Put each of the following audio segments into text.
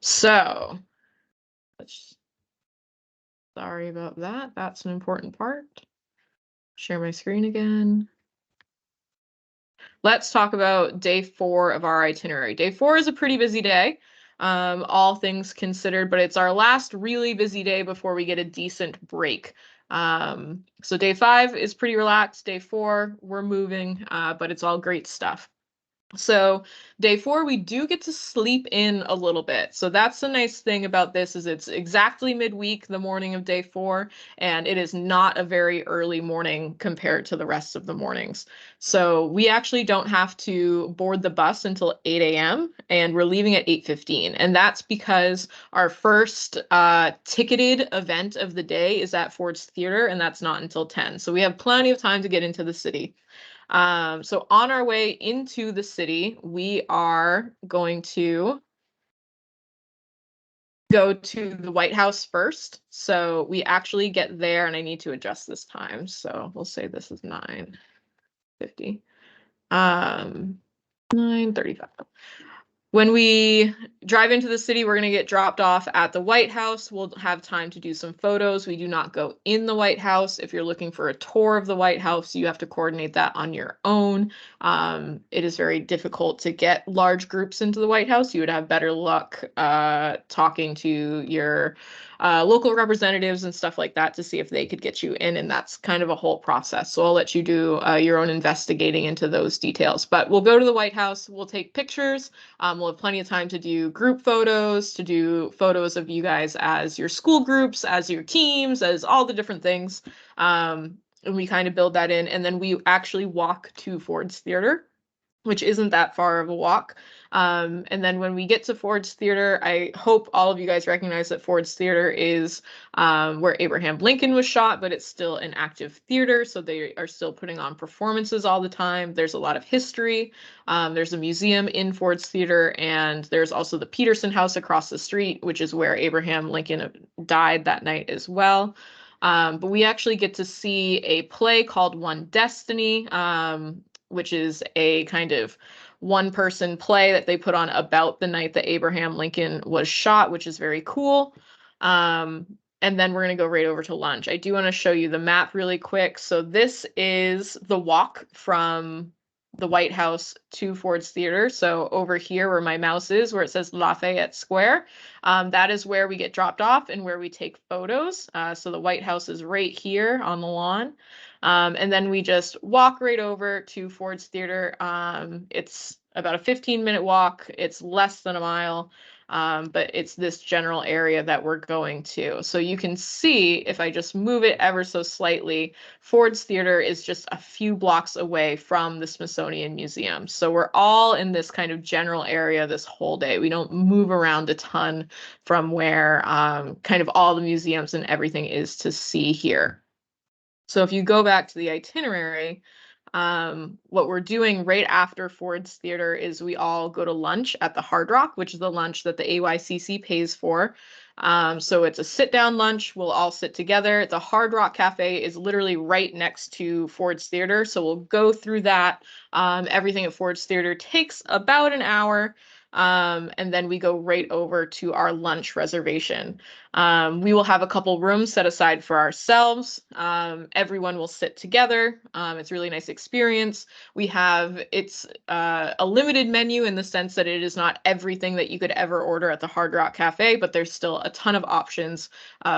So, sorry about that. That's an important part. Share my screen again. Let's talk about day 4 of our itinerary. Day 4 is a pretty busy day, all things considered, but it's our last really busy day before we get a decent break. So day 5 is pretty relaxed. Day 4, we're moving, but it's all great stuff. So day 4, we do get to sleep in a little bit. So that's the nice thing about this is it's exactly midweek, the morning of day 4, and it is not a very early morning compared to the rest of the mornings. So we actually don't have to board the bus until 8 a.m. and we're leaving at 8:15. And that's because our first ticketed event of the day is at Ford's Theater, and that's not until 10. So we have plenty of time to get into the city. So on our way into the city, we are going to go to the White House first. So we actually get there, and I need to adjust this time. So we'll say this is 9:50. 9:35. When we drive into the city, we're going to get dropped off at the White House. We'll have time to do some photos. We do not go in the White House. If you're looking for a tour of the White House, you have to coordinate that on your own. It is very difficult to get large groups into the White House. You would have better luck talking to your local representatives and stuff like that to see if they could get you in, and that's kind of a whole process. So I'll let you do your own investigating into those details. But we'll go to the White House. We'll take pictures. We'll have plenty of time to do group photos, to do photos of you guys as your school groups, as your teams, as all the different things. And we kind of build that in. And then we actually walk to Ford's Theater, which isn't that far of a walk. And then when we get to Ford's Theater, I hope all of you guys recognize that Ford's Theater is where Abraham Lincoln was shot, but it's still an active theater, so they are still putting on performances all the time. There's a lot of history. There's a museum in Ford's Theater, and there's also the Peterson House across the street, which is where Abraham Lincoln died that night as well. But we actually get to see a play called One Destiny, which is a kind of one-person play that they put on about the night that Abraham Lincoln was shot, which is very cool. And then we're going to go right over to lunch. I do want to show you the map really quick. So this is the walk from the White House to Ford's Theater. So over here where my mouse is, where it says Lafayette Square, that is where we get dropped off and where we take photos. So the White House is right here on the lawn. And then we just walk right over to Ford's Theater. It's about a 15-minute walk. It's less than a mile, but it's this general area that we're going to. So you can see, if I just move it ever so slightly, Ford's Theater is just a few blocks away from the Smithsonian Museum. So we're all in this kind of general area this whole day. We don't move around a ton from where kind of all the museums and everything is to see here. So if you go back to the itinerary, what we're doing right after Ford's Theater is we all go to lunch at the Hard Rock, which is the lunch that the AYCC pays for. So it's a sit-down lunch. We'll all sit together. The Hard Rock Cafe is literally right next to Ford's Theater, so we'll go through that. Everything at Ford's Theater takes about an hour. And then we go right over to our lunch reservation. We will have a couple rooms set aside for ourselves. Everyone will sit together. It's a really nice experience. It's a limited menu in the sense that it is not everything that you could ever order at the Hard Rock Cafe, but there's still a ton of options,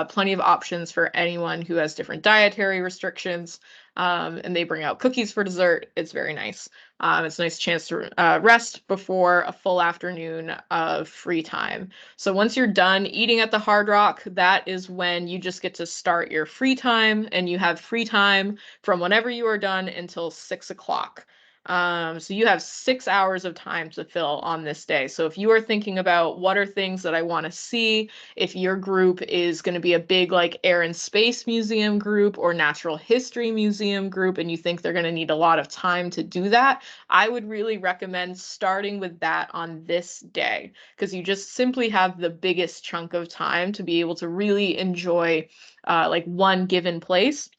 plenty of options for anyone who has different dietary restrictions. And they bring out cookies for dessert. It's very nice. It's a nice chance to rest before a full afternoon of free time. So once you're done eating at the Hard Rock, that is when you just get to start your free time, and you have free time from whenever you are done until 6 o'clock. So you have 6 hours of time to fill on this day. So if you are thinking about what are things that I want to see, if your group is going to be a big like Air and Space Museum group or Natural History Museum group, and you think they're going to need a lot of time to do that, I would really recommend starting with that on this day, because you just simply have the biggest chunk of time to be able to really enjoy like one given place.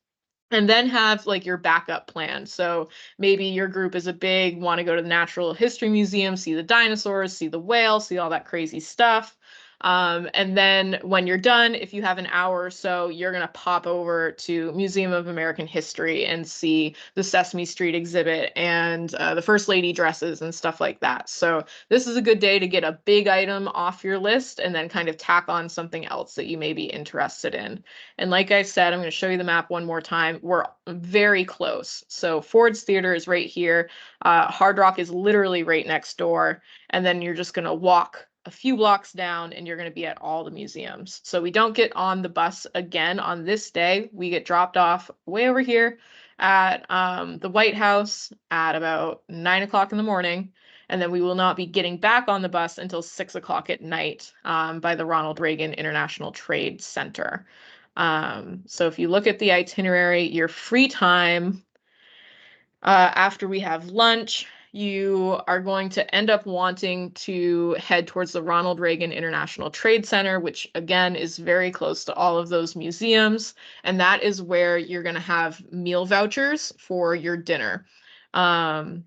And then have like your backup plan. So maybe your group is a big, want to go to the Natural History Museum, see the dinosaurs, see the whale, see all that crazy stuff. And then when you're done, if you have an hour or so, you're going to pop over to Museum of American History and see the Sesame Street exhibit and the First Lady dresses and stuff like that. So this is a good day to get a big item off your list and then kind of tack on something else that you may be interested in. And like I said, I'm going to show you the map one more time. We're very close. So Ford's Theater is right here. Hard Rock is literally right next door. And then you're just going to walk a few blocks down and you're going to be at all the museums. So we don't get on the bus again on this day. We get dropped off way over here at the White House at about 9 o'clock in the morning. And then we will not be getting back on the bus until 6 o'clock at night by the Ronald Reagan International Trade Center. So if you look at the itinerary, your free time after we have lunch, you are going to end up wanting to head towards the Ronald Reagan International Trade Center, which again is very close to all of those museums. And that is where you're going to have meal vouchers for your dinner. So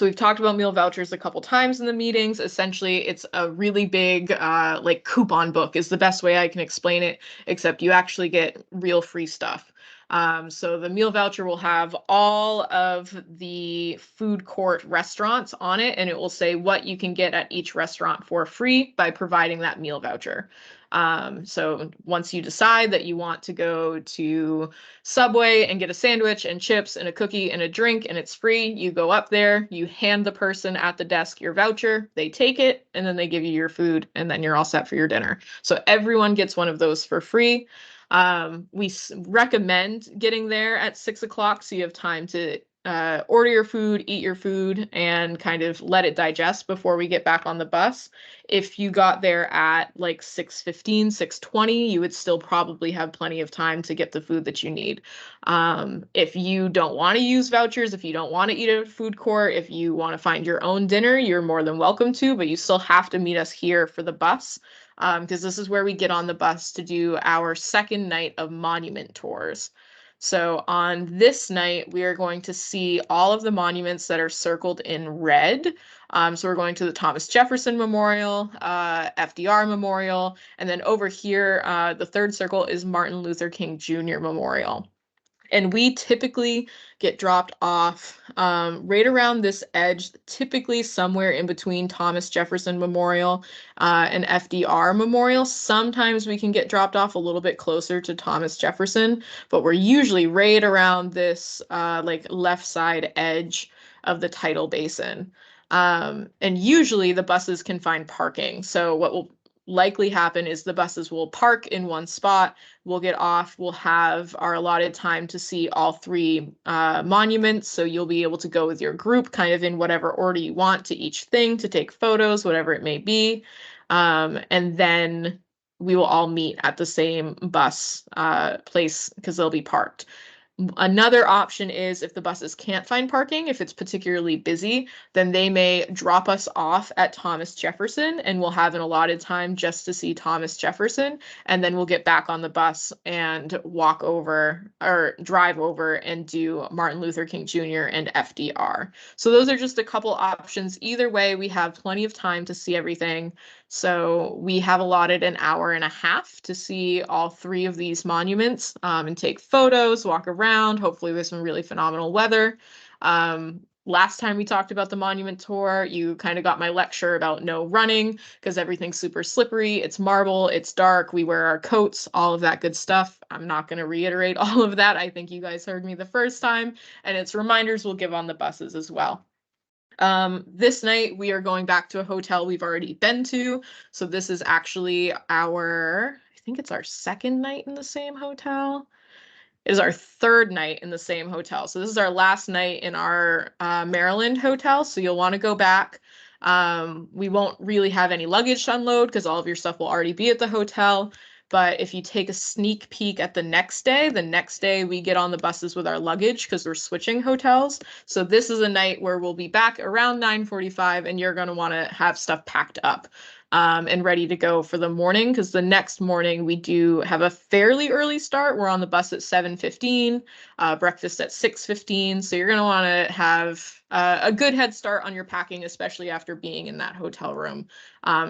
we've talked about meal vouchers a couple times in the meetings. Essentially, it's a really big like coupon book is the best way I can explain it, except you actually get real free stuff. So the meal voucher will have all of the food court restaurants on it, and it will say what you can get at each restaurant for free by providing that meal voucher. So once you decide that you want to go to Subway and get a sandwich and chips and a cookie and a drink and it's free, you go up there, you hand the person at the desk your voucher, they take it, and then they give you your food, and then you're all set for your dinner. So everyone gets one of those for free. We recommend getting there at 6 o'clock so you have time to order your food, eat your food, and kind of let it digest before we get back on the bus. If you got there at like 6:15, 6:20, you would still probably have plenty of time to get the food that you need. If you don't want to use vouchers, if you don't want to eat at a food court, if you want to find your own dinner, you're more than welcome to, but you still have to meet us here for the bus. Because this is where we get on the bus to do our second night of monument tours. So on this night, we are going to see all of the monuments that are circled in red. So we're going to the Thomas Jefferson Memorial, FDR Memorial, and then over here, the third circle is Martin Luther King Jr. Memorial. And we typically get dropped off right around this edge, typically somewhere in between Thomas Jefferson Memorial and FDR Memorial. Sometimes we can get dropped off a little bit closer to Thomas Jefferson, but we're usually right around this like left side edge of the tidal basin. And usually the buses can find parking. So what will likely happen is the buses will park in one spot, we'll get off, we'll have our allotted time to see all three monuments, so you'll be able to go with your group kind of in whatever order you want to each thing to take photos, whatever it may be, and then we will all meet at the same bus place because they'll be parked. Another option is if the buses can't find parking, if it's particularly busy, then they may drop us off at Thomas Jefferson and we'll have an allotted time just to see Thomas Jefferson. And then we'll get back on the bus and walk over or drive over and do Martin Luther King Jr. and FDR. So those are just a couple options. Either way, we have plenty of time to see everything. So we have allotted an hour and a half to see all three of these monuments and take photos, walk around, hopefully with some really phenomenal weather. Last time we talked about the monument tour, you kind of got my lecture about no running because everything's super slippery. It's marble, it's dark, we wear our coats, all of that good stuff. I'm not going to reiterate all of that. I think you guys heard me the first time, and it's reminders we'll give on the buses as well. This night we are going back to a hotel we've already been to. So this is actually I think it's our second night in the same hotel. It is our third night in the same hotel. So this is our last night in our Maryland hotel. So you'll want to go back. We won't really have any luggage to unload because all of your stuff will already be at the hotel. But if you take a sneak peek at the next day we get on the buses with our luggage because we're switching hotels. So this is a night where we'll be back around 9:45 and you're going to want to have stuff packed up. and ready to go for the morning, because the next morning we do have a fairly early start. We're on the bus at 7:15, breakfast at 6:15. So you're going to want to have a good head start on your packing, especially after being in that hotel room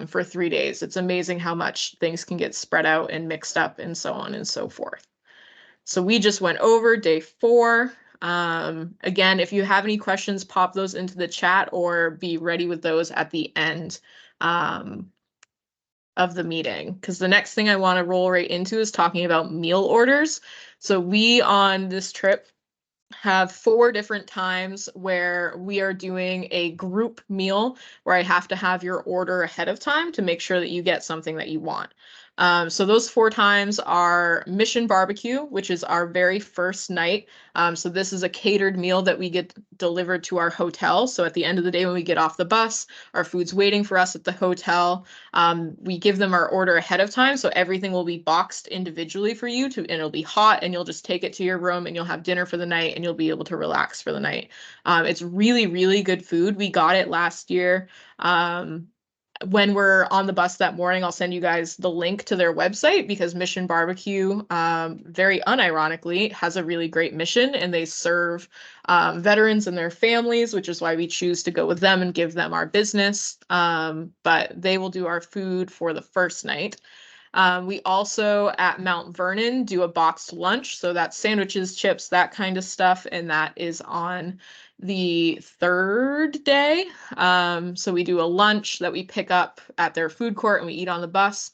for 3 days. It's amazing how much things can get spread out and mixed up and so on and so forth. So we just went over day 4. Again, if you have any questions, pop those into the chat or be ready with those at the end of the meeting, because the next thing I want to roll right into is talking about meal orders. So we on this trip have 4 different times where we are doing a group meal where I have to have your order ahead of time to make sure that you get something that you want. So those 4 times are Mission Barbecue, which is our very first night. So this is a catered meal that we get delivered to our hotel. So at the end of the day, when we get off the bus, our food's waiting for us at the hotel. We give them our order ahead of time, so everything will be boxed individually for you and it'll be hot, and you'll just take it to your room and you'll have dinner for the night and you'll be able to relax for the night. It's really, really good food. We got it last year. When we're on the bus that morning, I'll send you guys the link to their website, because Mission Barbecue, very unironically, has a really great mission, and they serve veterans and their families, which is why we choose to go with them and give them our business. But they will do our food for the first night. We also at Mount Vernon do a boxed lunch. So that's sandwiches, chips, that kind of stuff. And that is on the 3rd day. So we do a lunch that we pick up at their food court and we eat on the bus.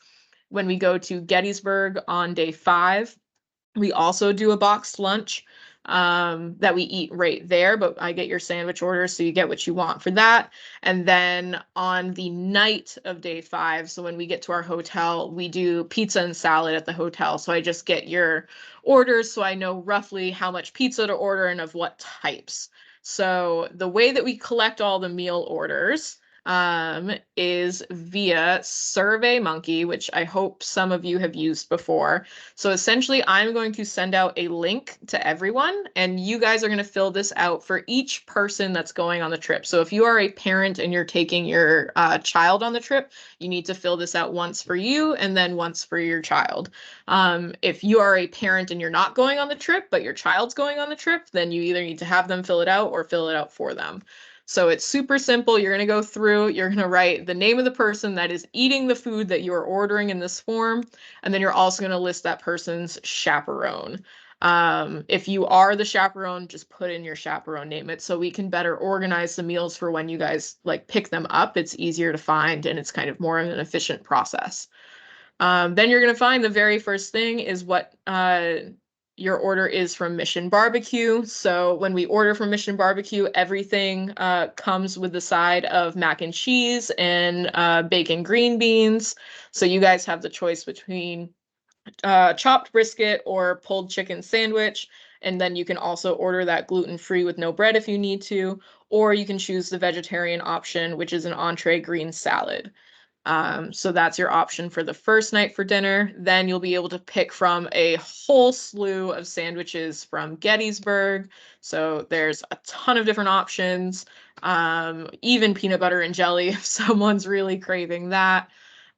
When we go to Gettysburg on day 5, we also do a boxed lunch that we eat right there, but I get your sandwich order, so you get what you want for that. And then on the night of day 5, so when we get to our hotel, we do pizza and salad at the hotel. So I just get your orders so I know roughly how much pizza to order and of what types. So the way that we collect all the meal orders is via SurveyMonkey, which I hope some of you have used before. So essentially, I'm going to send out a link to everyone, and you guys are going to fill this out for each person that's going on the trip. So if you are a parent and you're taking your child on the trip, you need to fill this out once for you and then once for your child. If you are a parent and you're not going on the trip, but your child's going on the trip, then you either need to have them fill it out or fill it out for them. So it's super simple. You're going to go through, you're going to write the name of the person that is eating the food that you're ordering in this form, and then you're also going to list that person's chaperone. If you are the chaperone, just put in your chaperone, name it, so we can better organize the meals for when you guys like pick them up. It's easier to find and it's kind of more of an efficient process. Then you're going to find the very first thing is what your order is from Mission Barbecue. So when we order from Mission Barbecue, everything comes with the side of mac and cheese and bacon green beans. So you guys have the choice between chopped brisket or pulled chicken sandwich. And then you can also order that gluten-free with no bread if you need to, or you can choose the vegetarian option, which is an entree green salad. So that's your option for the first night for dinner. Then you'll be able to pick from a whole slew of sandwiches from Gettysburg. So there's a ton of different options, even peanut butter and jelly if someone's really craving that.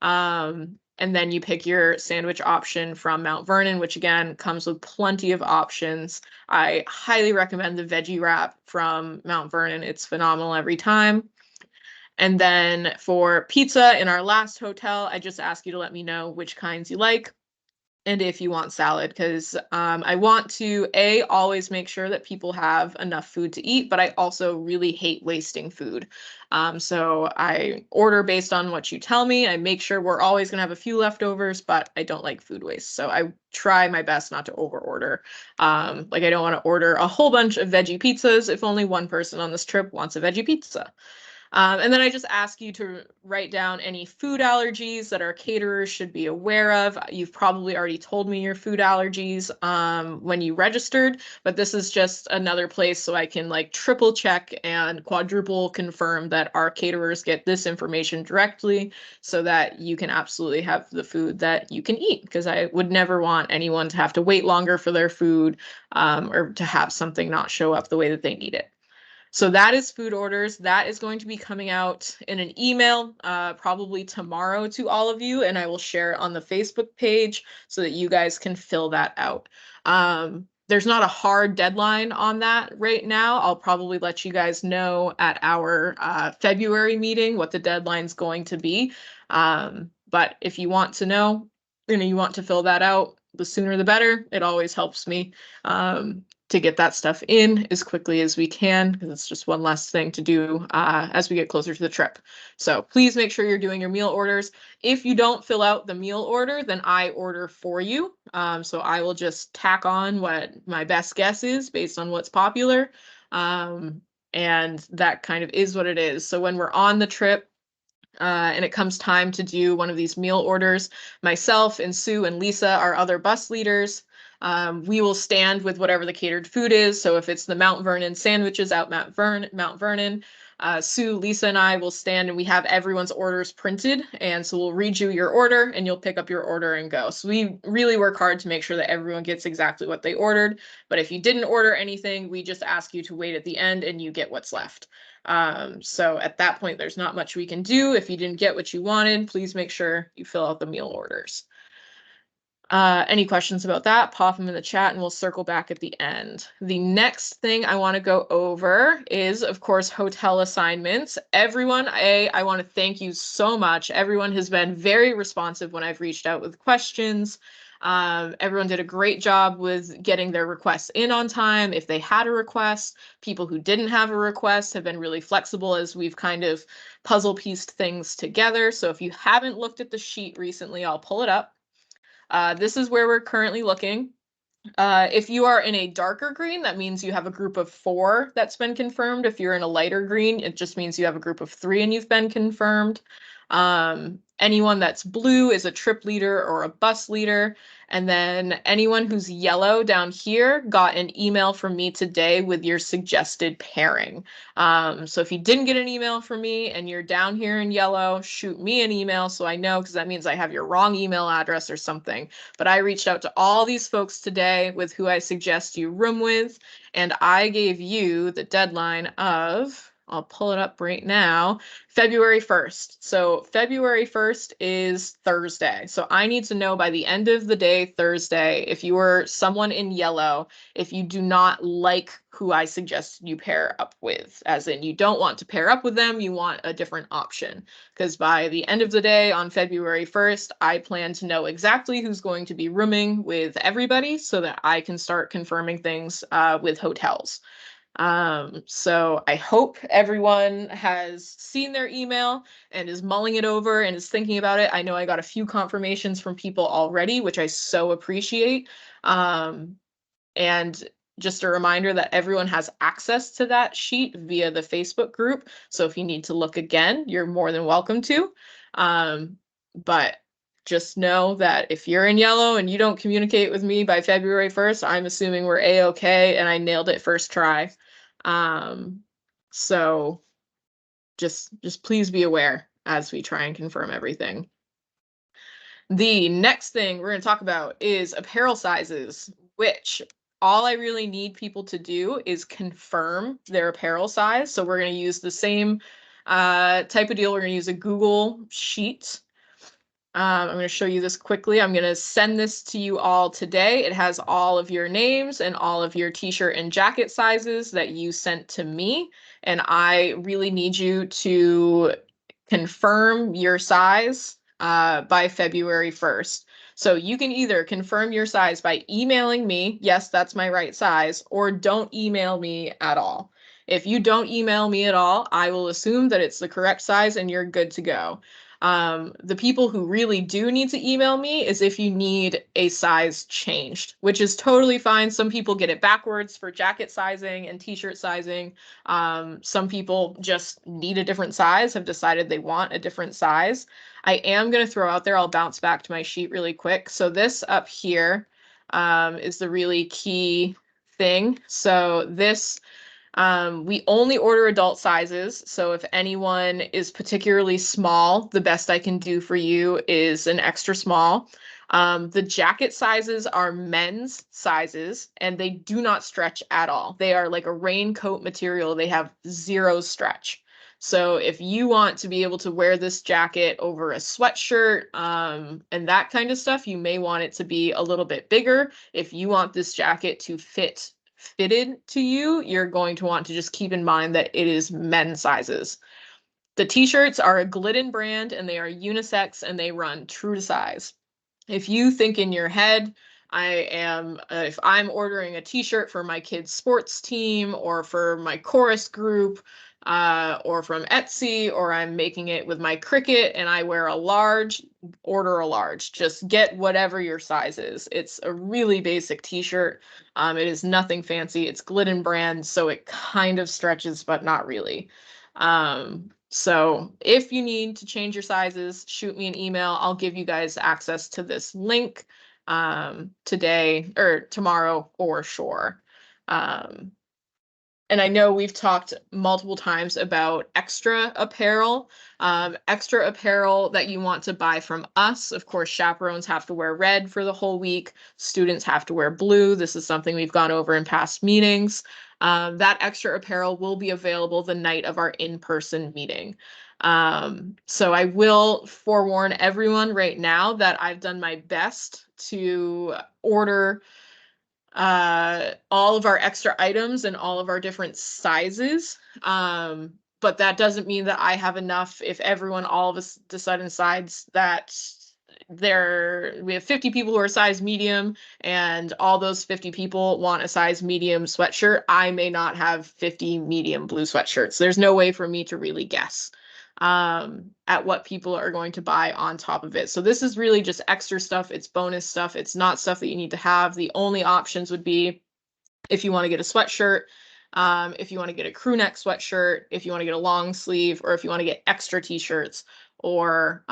And then you pick your sandwich option from Mount Vernon, which again comes with plenty of options. I highly recommend the veggie wrap from Mount Vernon. It's phenomenal every time. And then for pizza in our last hotel, I just ask you to let me know which kinds you like and if you want salad, because I want to always make sure that people have enough food to eat, but I also really hate wasting food. So I order based on what you tell me. I make sure we're always going to have a few leftovers, but I don't like food waste. So I try my best not to over order. Like I don't want to order a whole bunch of veggie pizzas if only one person on this trip wants a veggie pizza. And then I just ask you to write down any food allergies that our caterers should be aware of. You've probably already told me your food allergies when you registered, but this is just another place so I can like triple check and quadruple confirm that our caterers get this information directly so that you can absolutely have the food that you can eat, because I would never want anyone to have to wait longer for their food or to have something not show up the way that they need it. So that is food orders. That is going to be coming out in an email probably tomorrow to all of you, and I will share it on the Facebook page so that you guys can fill that out. There's not a hard deadline on that right now. I'll probably let you guys know at our February meeting what the deadline's going to be. But if you want to know, you want to fill that out, the sooner the better. It always helps me to get that stuff in as quickly as we can, because it's just one less thing to do as we get closer to the trip. So please make sure you're doing your meal orders. If you don't fill out the meal order, then I order for you. So I will just tack on what my best guess is based on what's popular. And that kind of is what it is. So when we're on the trip, and it comes time to do one of these meal orders, myself and Sue and Lisa, our other bus leaders, we will stand with whatever the catered food is. So if it's the Mount Vernon sandwiches out Mount Vernon, Sue, Lisa, and I will stand, and we have everyone's orders printed. And so we'll read you your order and you'll pick up your order and go. So we really work hard to make sure that everyone gets exactly what they ordered. But if you didn't order anything, we just ask you to wait at the end and you get what's left. So at that point, there's not much we can do. If you didn't get what you wanted, please make sure you fill out the meal orders. Any questions about that, pop them in the chat and we'll circle back at the end. The next thing I want to go over is, of course, hotel assignments. Everyone, I want to thank you so much. Everyone has been very responsive when I've reached out with questions. Everyone did a great job with getting their requests in on time. If they had a request, people who didn't have a request have been really flexible as we've kind of puzzle pieced things together. So if you haven't looked at the sheet recently, I'll pull it up. This is where we're currently looking. If you are in a darker green, that means you have a group of 4 that's been confirmed. If you're in a lighter green, it just means you have a group of 3 and you've been confirmed. Anyone that's blue is a trip leader or a bus leader. And then anyone who's yellow down here got an email from me today with your suggested pairing. So if you didn't get an email from me and you're down here in yellow, shoot me an email so I know, because that means I have your wrong email address or something. But I reached out to all these folks today with who I suggest you room with, and I gave you the deadline of, I'll pull it up right now, February 1st. So February 1st is Thursday. So I need to know by the end of the day, Thursday, if you were someone in yellow, if you do not like who I suggest you pair up with, as in you don't want to pair up with them, you want a different option. Because by the end of the day on February 1st, I plan to know exactly who's going to be rooming with everybody so that I can start confirming things with hotels. So I hope everyone has seen their email and is mulling it over and is thinking about it. I know I got a few confirmations from people already, which I so appreciate. And just a reminder that everyone has access to that sheet via the Facebook group. So if you need to look again, you're more than welcome to. But just know that if you're in yellow and you don't communicate with me by February 1st, I'm assuming we're A-okay and I nailed it first try. So just please be aware as we try and confirm everything. The next thing we're going to talk about is apparel sizes, which all I really need people to do is confirm their apparel size. So we're going to use the same type of deal. We're going to use a Google Sheet. I'm going to show you this quickly. I'm going to send this to you all today. It has all of your names and all of your t-shirt and jacket sizes that you sent to me. And I really need you to confirm your size by February 1st. So you can either confirm your size by emailing me, yes, that's my right size, or don't email me at all. If you don't email me at all, I will assume that it's the correct size and you're good to go. The people who really do need to email me is if you need a size changed, which is totally fine. Some people get it backwards for jacket sizing and t-shirt sizing. Some people just need a different size, have decided they want a different size. I am going to throw out there, I'll bounce back to my sheet really quick. So this up here is the really key thing. So this We only order adult sizes, so if anyone is particularly small, the best I can do for you is an extra small. The jacket sizes are men's sizes, and they do not stretch at all. They are like a raincoat material. They have zero stretch. So if you want to be able to wear this jacket over a sweatshirt, and that kind of stuff, you may want it to be a little bit bigger. If you want this jacket to fitted to you, you're going to want to just keep in mind that it is men's sizes. The t-shirts are a Glidden brand, and they are unisex, and they run true to size. If you think in your head, if I'm ordering a t-shirt for my kid's sports team or for my chorus group, or from Etsy, or I'm making it with my Cricut and I wear a large, order a large. Just get whatever your size is. It's a really basic t-shirt. It is nothing fancy. It's Glidden brand, so it kind of stretches, but not really. So if you need to change your sizes, shoot me an email. I'll give you guys access to this link today or tomorrow or sure. And I know we've talked multiple times about extra apparel. Extra apparel that you want to buy from us. Of course, chaperones have to wear red for the whole week. Students have to wear blue. This is something we've gone over in past meetings. That extra apparel will be available the night of our in-person meeting. So I will forewarn everyone right now that I've done my best to order all of our extra items and all of our different sizes. But that doesn't mean that I have enough. If everyone all of a sudden decides that we have 50 people who are size medium and all those 50 people want a size medium sweatshirt, I may not have 50 medium blue sweatshirts. There's no way for me to really guess at what people are going to buy on top of it. So this is really just extra stuff. It's bonus stuff. It's not stuff that you need to have. The only options would be if you want to get a sweatshirt, if you want to get a crew neck sweatshirt, if you want to get a long sleeve, or if you want to get extra t-shirts or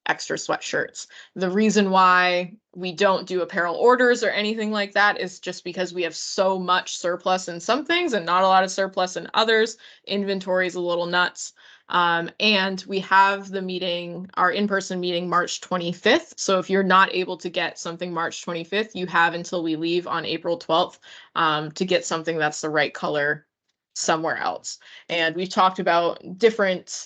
extra sweatshirts. The reason why we don't do apparel orders or anything like that is just because we have so much surplus in some things and not a lot of surplus in others. Inventory is a little nuts. And we have the meeting, our in-person meeting, March 25th. So if you're not able to get something March 25th, you have until we leave on April 12th to get something that's the right color somewhere else. And we've talked about different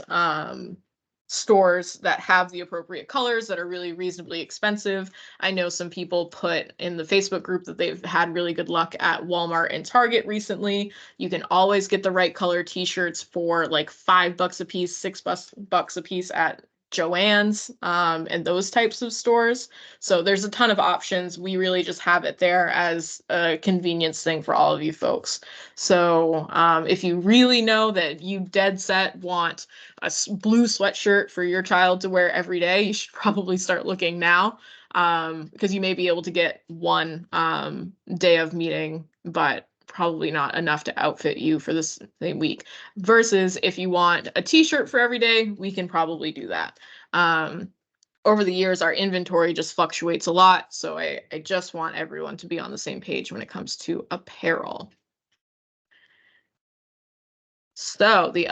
stores that have the appropriate colors that are really reasonably expensive. I know some people put in the Facebook group that they've had really good luck at Walmart and Target recently. You can always get the right color t-shirts for like $5 a piece, $6 a piece at Joann's and those types of stores. So there's a ton of options. We really just have it there as a convenience thing for all of you folks. So if you really know that you dead set want a blue sweatshirt for your child to wear every day, you should probably start looking now because you may be able to get one day of meeting, but probably not enough to outfit you for this same week. Versus if you want a t-shirt for every day, we can probably do that. Over the years, our inventory just fluctuates a lot, so I just want everyone to be on the same page when it comes to apparel. So the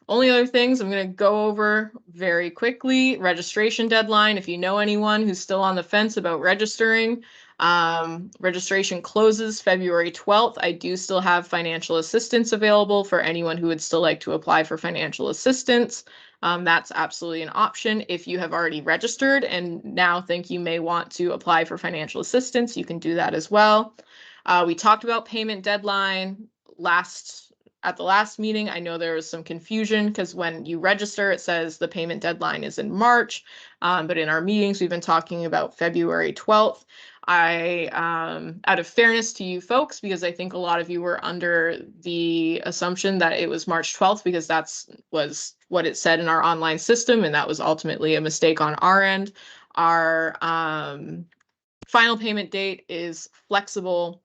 only other things I'm going to go over very quickly: registration deadline. If you know anyone who's still on the fence about registering, registration closes February 12th. I do still have financial assistance available for anyone who would still like to apply for financial assistance. That's absolutely an option. If you have already registered and now think you may want to apply for financial assistance, you can do that as well. We talked about payment deadline at the last meeting. I know there was some confusion because when you register, it says the payment deadline is in March. But in our meetings, we've been talking about February 12th. Out of fairness to you folks, because I think a lot of you were under the assumption that it was March 12th because was what it said in our online system, and that was ultimately a mistake on our end. Our final payment date is flexible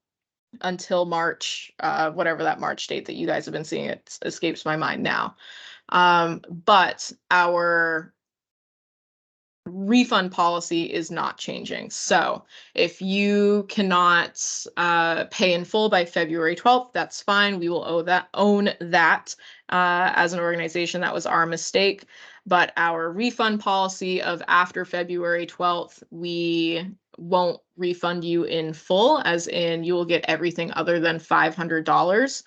until March, whatever that March date that you guys have been seeing. It escapes my mind now. But our refund policy is not changing. So if you cannot pay in full by February 12th, that's fine. We will own that as an organization. That was our mistake. But our refund policy of after February 12th, we won't refund you in full, as in you will get everything other than $500,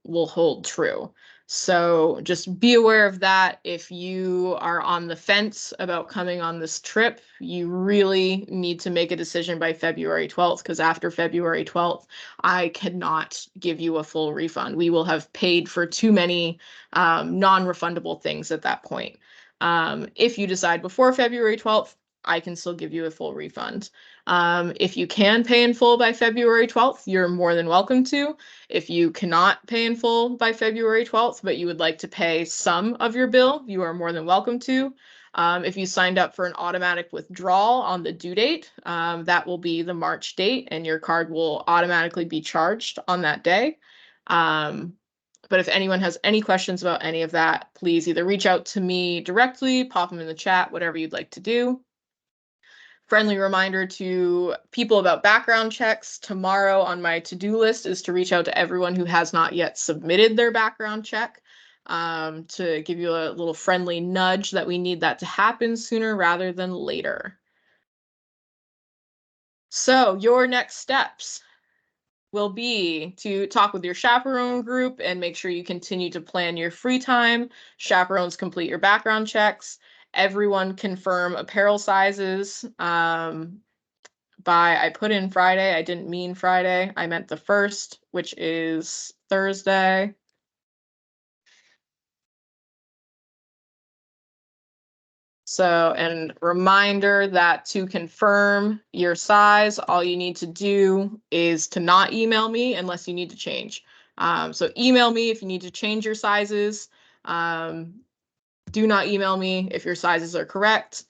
will hold true. So just be aware of that. If you are on the fence about coming on this trip, you really need to make a decision by February 12th, because after February 12th, I cannot give you a full refund. We will have paid for too many non-refundable things at that point. If you decide before February 12th, I can still give you a full refund. If you can pay in full by February 12th, you're more than welcome to. If you cannot pay in full by February 12th, but you would like to pay some of your bill, you are more than welcome to. If you signed up for an automatic withdrawal on the due date, that will be the March date, and your card will automatically be charged on that day. But if anyone has any questions about any of that, please either reach out to me directly, pop them in the chat, whatever you'd like to do. Friendly reminder to people about background checks. Tomorrow on my to-do list is to reach out to everyone who has not yet submitted their background check, to give you a little friendly nudge that we need that to happen sooner rather than later. So your next steps will be to talk with your chaperone group and make sure you continue to plan your free time. Chaperones complete your background checks. Everyone confirm apparel sizes. I put in Friday. I didn't mean Friday. I meant the 1st, which is Thursday. So, and reminder that to confirm your size, all you need to do is to not email me unless you need to change. So email me if you need to change your sizes. Do not email me if your sizes are correct.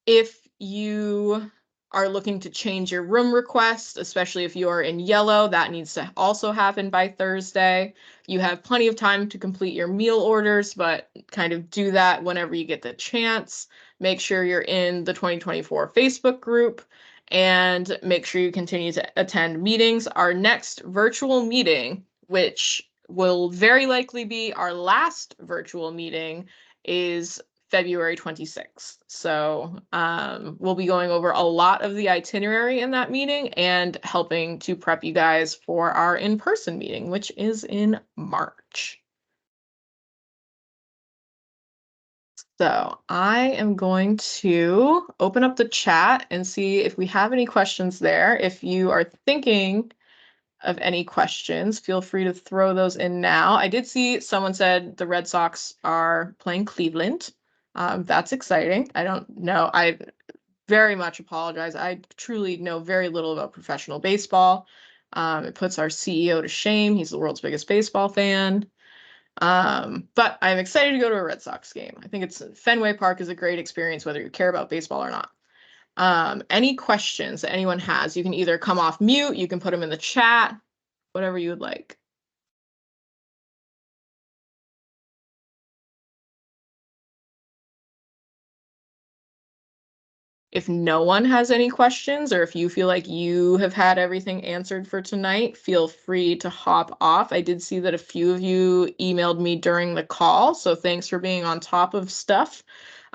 If you are looking to change your room request, especially if you are in yellow, that needs to also happen by Thursday. You have plenty of time to complete your meal orders, but kind of do that whenever you get the chance. Make sure you're in the 2024 Facebook group, and make sure you continue to attend meetings. Our next virtual meeting, which will very likely be our last virtual meeting, is February 26th. So we'll be going over a lot of the itinerary in that meeting and helping to prep you guys for our in-person meeting, which is in March. So I am going to open up the chat and see if we have any questions there. If you are thinking of any questions, feel free to throw those in now. I did see someone said the Red Sox are playing Cleveland. That's exciting. I don't know. I very much apologize. I truly know very little about professional baseball. It puts our CEO to shame. He's the world's biggest baseball fan. But I'm excited to go to a Red Sox game. I think Fenway Park is a great experience, whether you care about baseball or not. Any questions that anyone has, you can either come off mute, you can put them in the chat, whatever you would like. If no one has any questions, or if you feel like you have had everything answered for tonight, feel free to hop off. I did see that a few of you emailed me during the call, so thanks for being on top of stuff.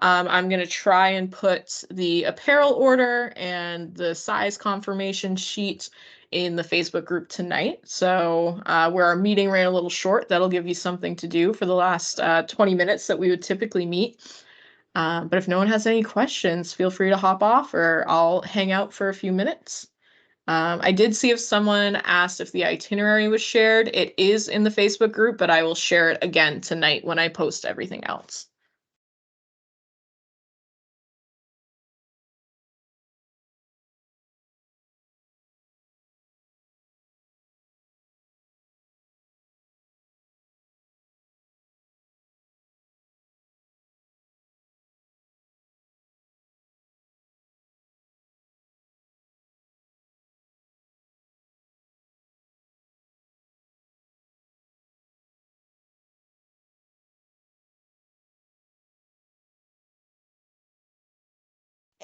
I'm going to try and put the apparel order and the size confirmation sheet in the Facebook group tonight. So where our meeting ran a little short, that'll give you something to do for the last 20 minutes that we would typically meet. But if no one has any questions, feel free to hop off, or I'll hang out for a few minutes. I did see if someone asked if the itinerary was shared. It is in the Facebook group, but I will share it again tonight when I post everything else.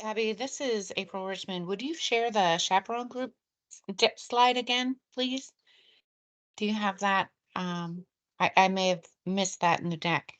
Abby, this is April Richmond. Would you share the chaperone group slide again, please? Do you have that? I may have missed that in the deck.